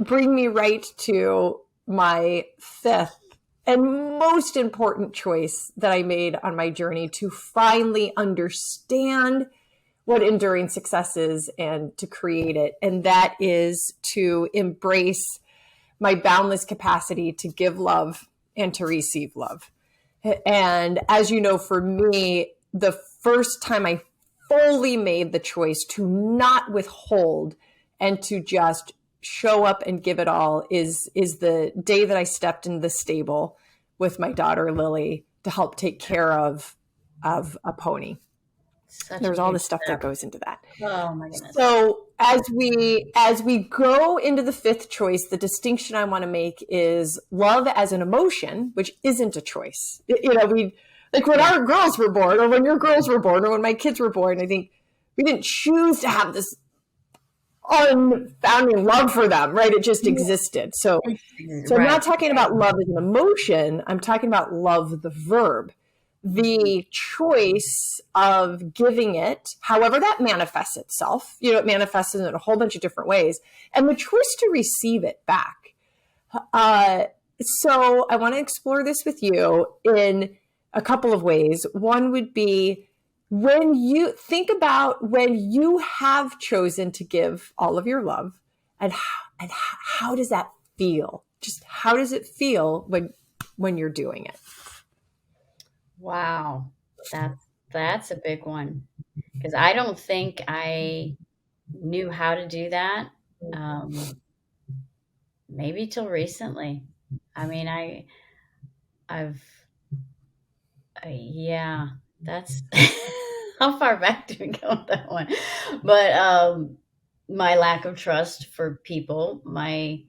bring me right to my fifth and most important choice that I made on my journey to finally understand what enduring success is and to create it. And that is to embrace my boundless capacity to give love and to receive love. And as you know, for me, the first time I fully made the choice to not withhold and to just show up and give it all is the day that I stepped in the stable with my daughter Lily to help take care of a pony. There's all the stuff that goes into that. Oh my goodness. So as we go into the fifth choice, the distinction I want to make is love as an emotion, which isn't a choice. We like when our girls were born, or when your girls were born, or when my kids were born, I think we didn't choose to have this unfounding love for them, right? It just existed. So I'm not talking about love as an emotion. I'm talking about love, the verb. The choice of giving it, however that manifests itself, it manifests in a whole bunch of different ways, and the choice to receive it back. So I want to explore this with you in a couple of ways. One would be when you think about when you have chosen to give all of your love, and how does that feel? Just how does it feel when you're doing it? Wow, that's a big one, because I don't think I knew how to do that. Maybe till recently. I mean, yeah, that's how far back do we go with that one? But my lack of trust for people, I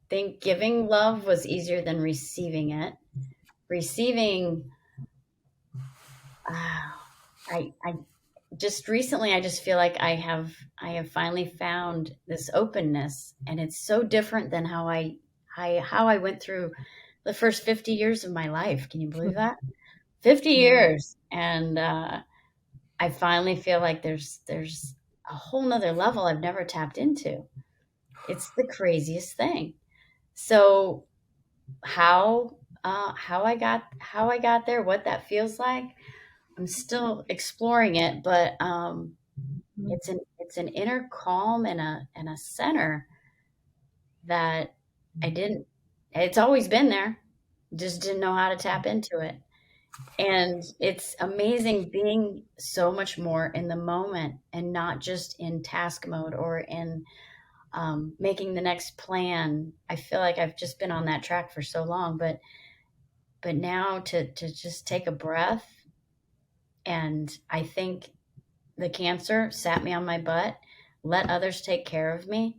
think giving love was easier than receiving it. Receiving, I just recently, I just feel like I have finally found this openness, and it's so different than how I went through the first 50 years of my life. Can you believe that? 50 years. And I finally feel like there's a whole nother level I've never tapped into. It's the craziest thing. So how I got there, what that feels like, I'm still exploring it, but it's an inner calm and a center that it's always been there, just didn't know how to tap into it. And it's amazing being so much more in the moment and not just in task mode or in making the next plan. I feel like I've just been on that track for so long, but now to just take a breath. And I think the cancer sat me on my butt, let others take care of me.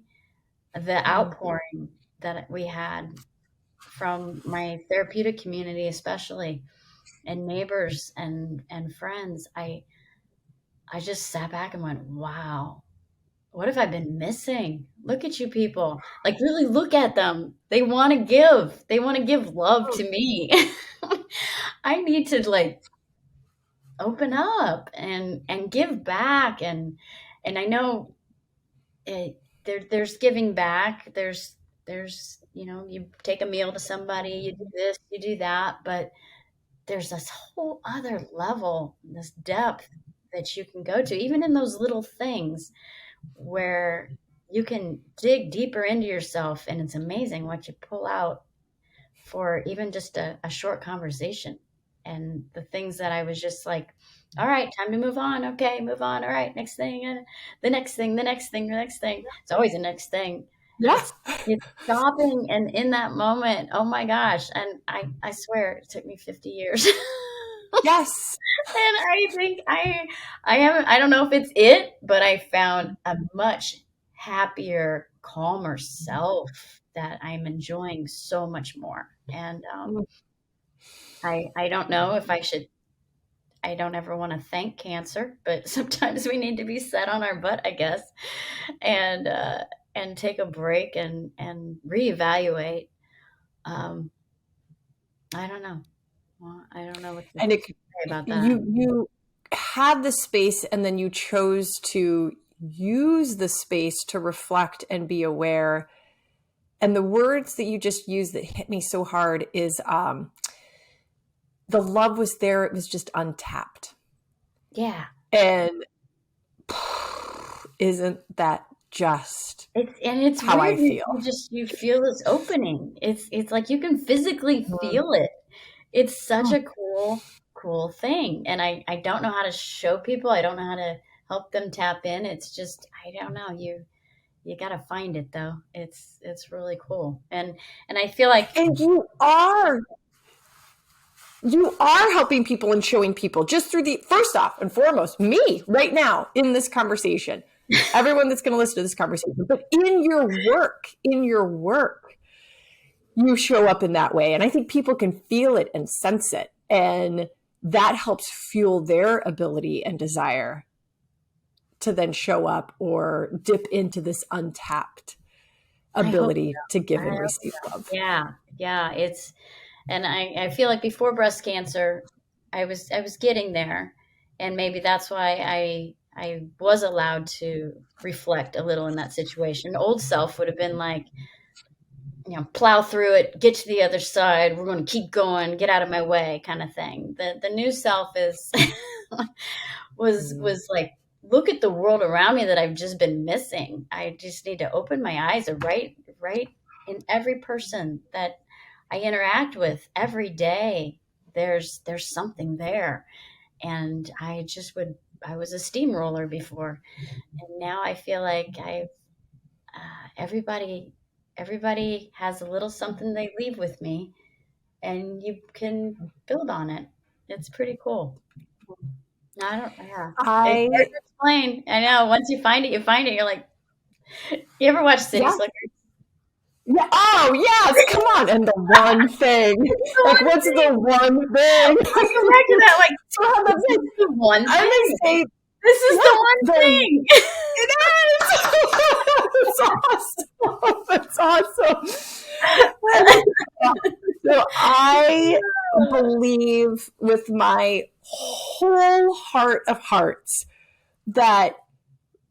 The outpouring that we had from my therapeutic community, especially, and neighbors and friends, I just sat back and went, wow, what have I been missing? Look at you people. Like, really look at them. They want to give. They want to give love to me. I need to open up and give back. And I know there's giving back. There's you take a meal to somebody, you do this, you do that, but there's this whole other level, this depth that you can go to, even in those little things where you can dig deeper into yourself. And it's amazing what you pull out for even just a short conversation. And the things that I was just like, all right, time to move on. Okay, move on. All right, next thing, the next thing, the next thing, the next thing. It's always the next thing. Yes. It's stopping, and in that moment, oh my gosh. And I swear it took me 50 years. Yes. And I think I don't know if it's it, but I found a much happier, calmer self that I'm enjoying so much more. And I don't know if I don't ever want to thank cancer, but sometimes we need to be set on our butt, I guess, and take a break and reevaluate. I don't know. Well, I don't know what to say about that. You had the space, and then you chose to use the space to reflect and be aware. And the words that you just used that hit me so hard is the love was there. It was just untapped. Yeah. And isn't that just it's how weird. I feel? You feel this opening. It's like you can physically feel it. It's such a cool thing. And I don't know how to show people. I don't know how to help them tap in. It's just, I don't know. You got to find it though. It's really cool. And I feel like, and you are helping people and showing people just through first off and foremost, me right now in this conversation, everyone that's going to listen to this conversation, but in your work, you show up in that way. And I think people can feel it and sense it. And that helps fuel their ability and desire to then show up or dip into this untapped ability to give and receive love. Yeah. And I feel like before breast cancer, I was getting there, and maybe that's why I was allowed to reflect a little in that situation. Old self would have been like, plow through it, get to the other side. We're going to keep going, get out of my way, kind of thing. The new self is was like, look at the world around me that I've just been missing. I just need to open my eyes, right in every person that I interact with every day. There's something there. And I was a steamroller before. And now I feel like everybody has a little something they leave with me, and you can build on it. It's pretty cool. It's hard to explain. I know. Once you find it, you're like, you ever watch City Slickers? Yeah. Oh, yes. Come on. And the one thing. What's the one thing? I come back to that. This is the one thing. This is the one thing. It is. That's awesome. So I believe with my whole heart of hearts that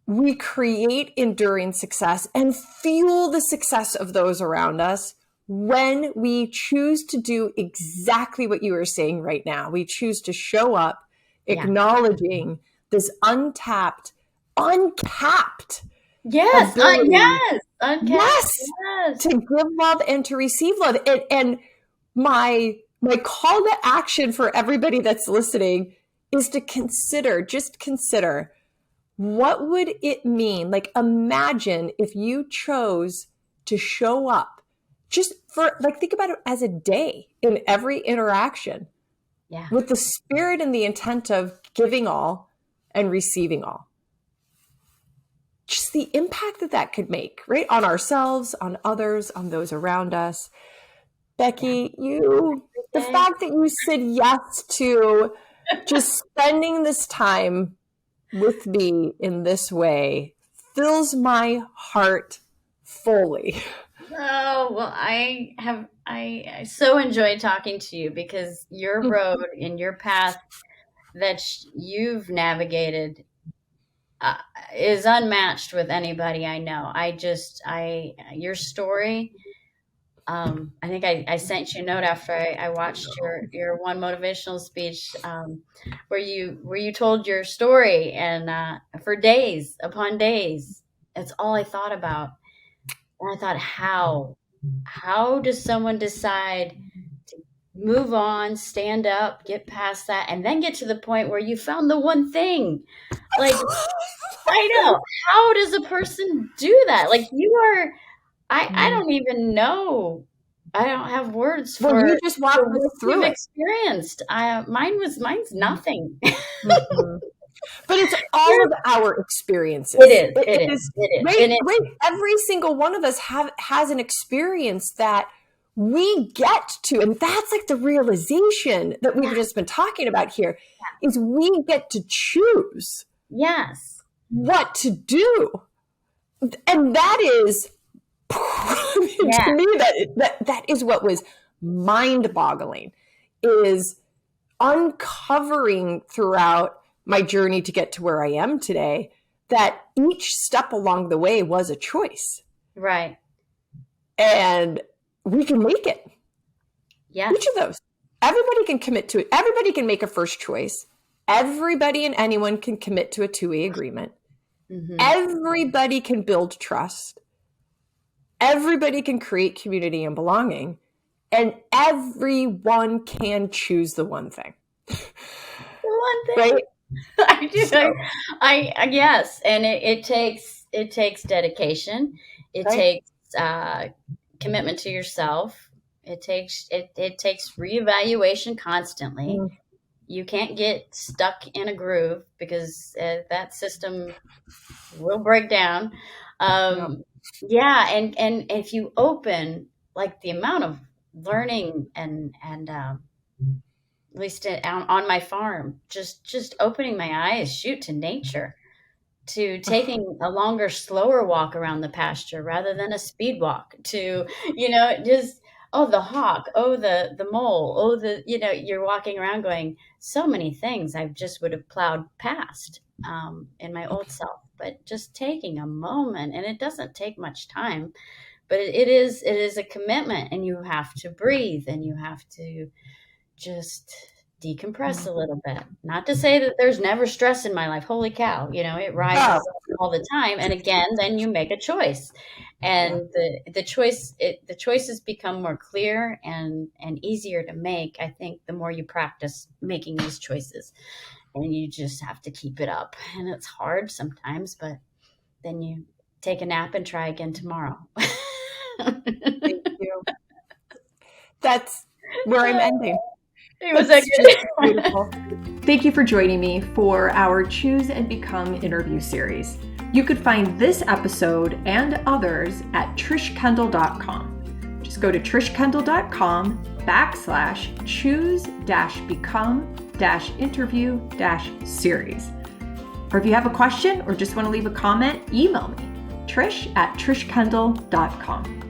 we create enduring success and fuel the success of those around us when we choose to do exactly what you are saying right now. We choose to show up acknowledging this uncapped uncapped to give love and to receive love. And my call to action for everybody that's listening is to consider what would it mean? Like, imagine if you chose to show up just for, think about it as a day in every interaction with the spirit and the intent of giving all and receiving all. Just the impact that could make, right? On ourselves, on others, on those around us. Becky, the fact that you said yes to just spending this time with me in this way fills my heart fully. Oh, well, I so enjoyed talking to you, because your road and your path that you've navigated is unmatched with anybody I know. Your story, I think I sent you a note after I watched your one motivational speech, where you told your story, and for days upon days, that's all I thought about. And I thought, how does someone decide to move on, stand up, get past that, and then get to the point where you found the one thing? Like, I know. How does a person do that? Like, you are, I don't even know. I don't have words for you just walk through it. Experienced. Mine's nothing. Mm-hmm. But it's all of our experiences. It is. Right. Every single one of us has an experience that we get to, and that's like the realization that we've just been talking about here, is we get to choose what to do. And that is, to me, that is what was mind-boggling, is uncovering throughout my journey to get to where I am today, that each step along the way was a choice. Right. And we can make it. Yes. Each of those. Everybody can commit to it. Everybody can make a first choice. Everybody and anyone can commit to a two-way agreement. Mm-hmm. Everybody can build trust. Everybody can create community and belonging. And everyone can choose the one thing. The one thing. Right? I do. So, yes. And it takes dedication. It takes commitment to yourself. It takes reevaluation constantly. Mm. You can't get stuck in a groove because that system will break down. Yeah. And if you open, like, the amount of learning and at least on my farm, just opening my eyes, to nature, to taking a longer, slower walk around the pasture rather than a speed walk, to, just, the hawk, the mole, you're walking around going, so many things I just would have plowed past in my old self. But just taking a moment, and it doesn't take much time, but it is a commitment, and you have to breathe, and you have to just decompress a little bit. Not to say that there's never stress in my life. Holy cow, it rises all the time. And again, then you make a choice, and the choices become more clear and easier to make, I think, the more you practice making these choices. And you just have to keep it up. And it's hard sometimes, but then you take a nap and try again tomorrow. Thank you. That's where I'm ending. It was just beautiful. Thank you for joining me for our Choose and Become interview series. You could find this episode and others at trishkendall.com. Just go to trishkendall.com/choose-become-interview-series. Or if you have a question or just want to leave a comment, email me, trish@trishkendall.com.